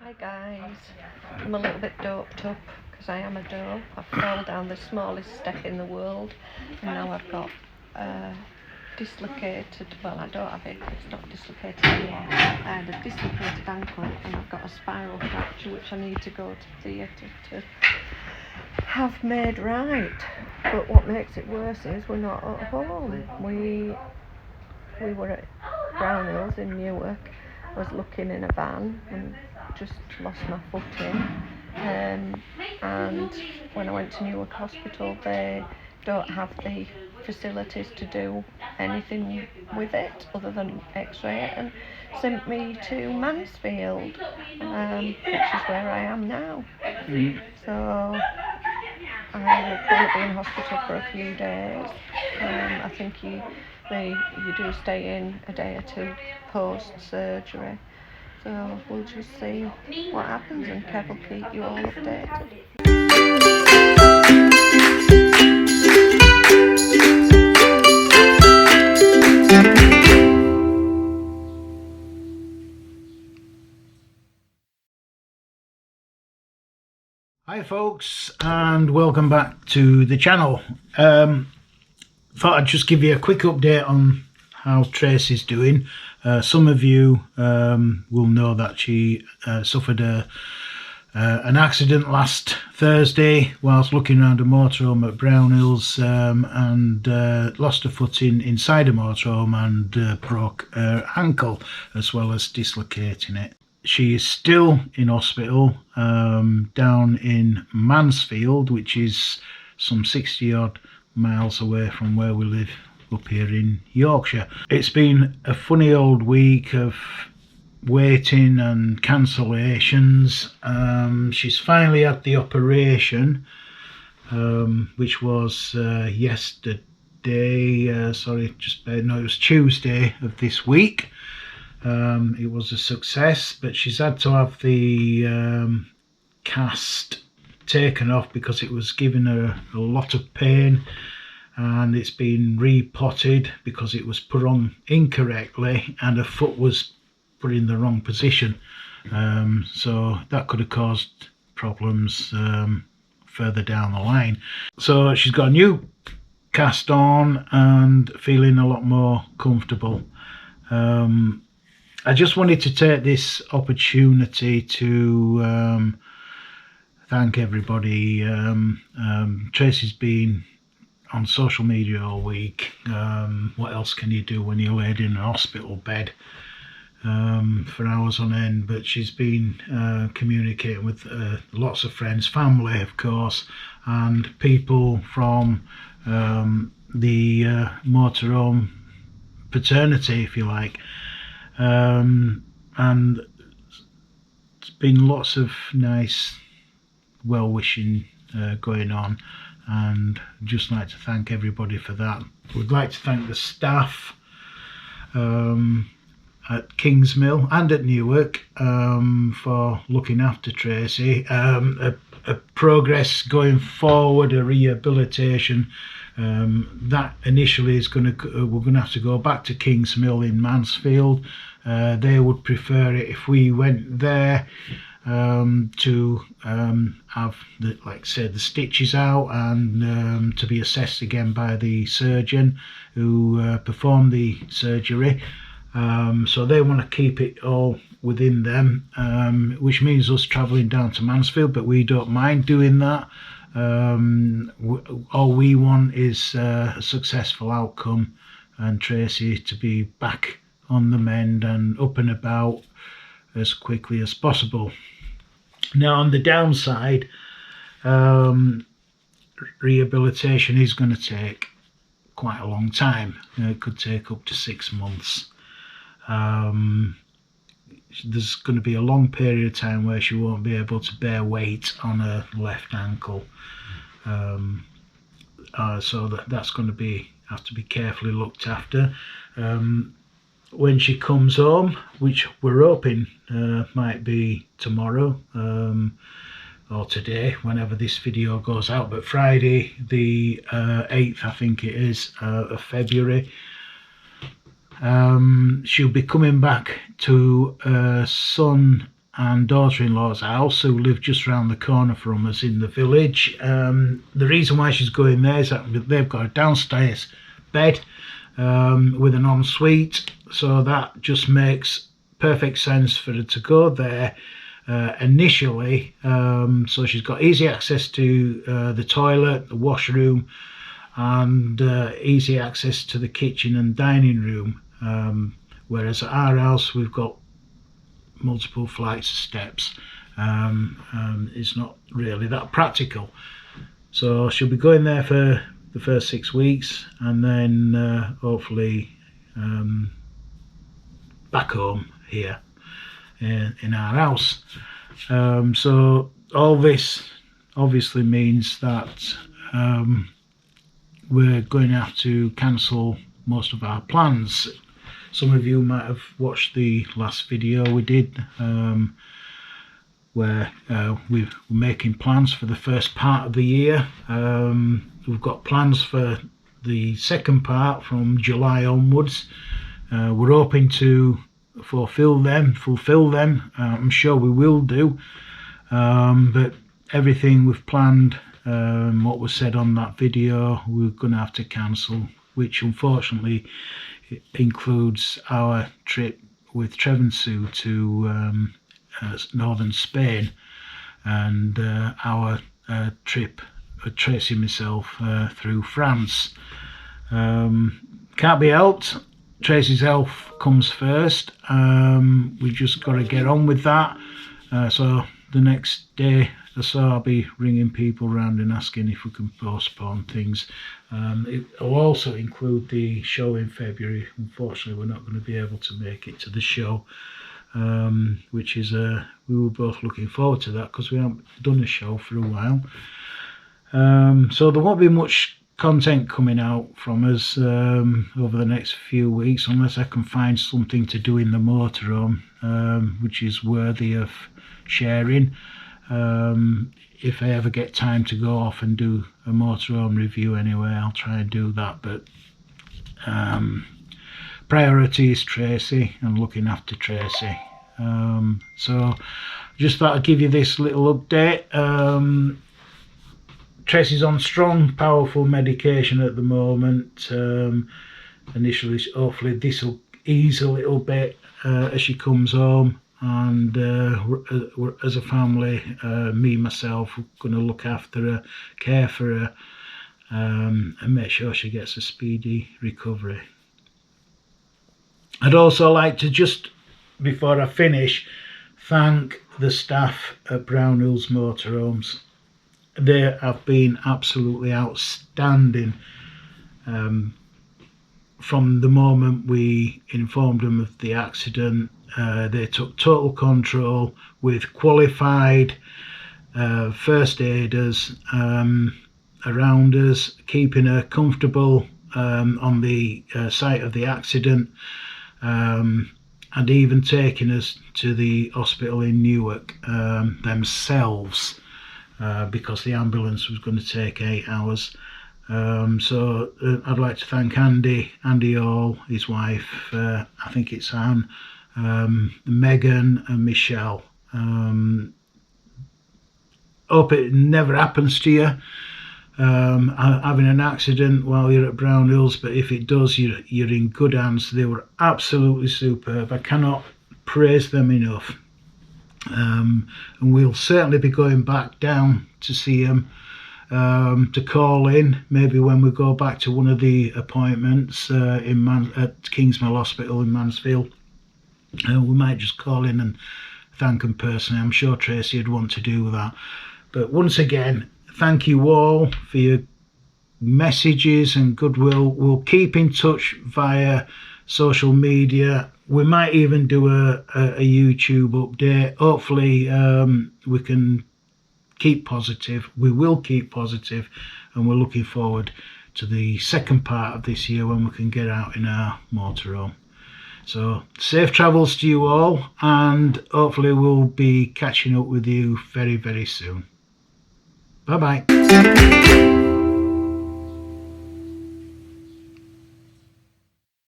Hi guys, I'm a little bit doped up because I am a dope. I fell down the smallest step in the world and now I've got dislocated, well I don't have it, it's not dislocated anymore. I had a dislocated ankle and I've got a spiral fracture which I need to go to the theatre to have made right. But what makes it worse is we're not at home. We were at Brown Hills in Newark. I was looking in a van and just lost my footing, and when I went to Newark Hospital they don't have the facilities to do anything with it other than x-ray it, and sent me to Mansfield, which is where I am now. So I will probably be in hospital for a few days. I think you do stay in a day or two post surgery. So we'll just see what happens, and Kev will keep you all updated. Hi folks, and welcome back to the channel. Thought I'd just give you a quick update on how Tracey's doing. Some of you will know that she suffered an accident last Thursday whilst looking around a motorhome at Brown Hills, and lost her footing inside a motorhome and broke her ankle as well as dislocating it. She is still in hospital down in Mansfield, which is some 60 odd miles away from where we live up here in Yorkshire. It's been a funny old week of waiting and cancellations. She's finally had the operation, which was yesterday, it was Tuesday of this week. It was a success, but she's had to have the cast taken off because it was giving her a lot of pain, and it's been repotted because it was put on incorrectly and her foot was put in the wrong position, so that could have caused problems further down the line. So she's got a new cast on and feeling a lot more comfortable. I just wanted to take this opportunity to thank everybody. Tracey's been on social media all week. What else can you do when you're laid in a hospital bed for hours on end? But she's been communicating with lots of friends, family of course, and people from the motorhome paternity, if you like. And it's been lots of nice well-wishing going on, and just like to thank everybody for that. We'd like to thank the staff at Kingsmill and at Newark for looking after Tracey. A progress going forward, a rehabilitation, that initially is we're going to have to go back to Kingsmill in Mansfield. They would prefer it if we went there to have the stitches out and to be assessed again by the surgeon who performed the surgery. So they want to keep it all within them, which means us travelling down to Mansfield, but we don't mind doing that. All we want is a successful outcome and Tracey to be back on the mend and up and about as quickly as possible. Now, on the downside, rehabilitation is going to take quite a long time. It could take up to 6 months. There's going to be a long period of time where she won't be able to bear weight on her left ankle, so that's going to have to be carefully looked after. When she comes home, which we're hoping might be tomorrow or today, whenever this video goes out, but Friday the 8th I think it is of February, she'll be coming back to her son and daughter-in-law's house, who live just around the corner from us in the village. The reason why she's going there is that they've got a downstairs bed with an ensuite, so that just makes perfect sense for her to go there initially. So she's got easy access to the toilet, the washroom, and easy access to the kitchen and dining room, whereas at our house we've got multiple flights of steps. It's not really that practical. So she'll be going there for the first 6 weeks, and then hopefully back home here in our house. So all this obviously means that we're going to have to cancel most of our plans. Some of you might have watched the last video we did, where we were making plans for the first part of the year. We've got plans for the second part from July onwards. We're hoping to fulfill them. I'm sure we will do, but everything we've planned, what was said on that video, we're going to have to cancel, which unfortunately includes our trip with Trev and Sue to northern Spain, and our trip, Tracey and myself, through France. Can't be helped. Tracey's health comes first. We just got to get on with that. So the next day or so I'll be ringing people around and asking if we can postpone things. It will also include the show in February. Unfortunately, we're not going to be able to make it to the show, which is we were both looking forward to that because we haven't done a show for a while. So there won't be much content coming out from us over the next few weeks, unless I can find something to do in the motorhome which is worthy of sharing. If I ever get time to go off and do a motorhome review anyway, I'll try and do that, but priority is Tracey and looking after Tracey. So just thought I'd give you this little update. Tracey's on strong, powerful medication at the moment. Initially, hopefully this will ease a little bit as she comes home, and as a family, me myself, we're going to look after her, care for her, and make sure she gets a speedy recovery. I'd also like to, just before I finish, thank the staff at Brownhills Motorhomes. They have been absolutely outstanding. From the moment we informed them of the accident, they took total control with qualified first aiders around us, keeping her comfortable on the site of the accident, and even taking us to the hospital in Newark themselves, because the ambulance was going to take 8 hours. So I'd like to thank Andy Hall, his wife, I think it's Anne, Megan and Michelle. Hope it never happens to you, having an accident while you're at Brownhills, but if it does, you're in good hands. They were absolutely superb. I cannot praise them enough. And we'll certainly be going back down to see them, to call in, maybe when we go back to one of the appointments at Kingsmill Hospital in Mansfield. We might just call in and thank them personally. I'm sure Tracey would want to do that. But once again, thank you all for your messages and goodwill. We'll keep in touch via social media. We might even do a YouTube update. Hopefully we can keep positive. We will keep positive, and we're looking forward to the second part of this year when we can get out in our motorhome. So safe travels to you all, and hopefully we'll be catching up with you very, very soon. Bye bye.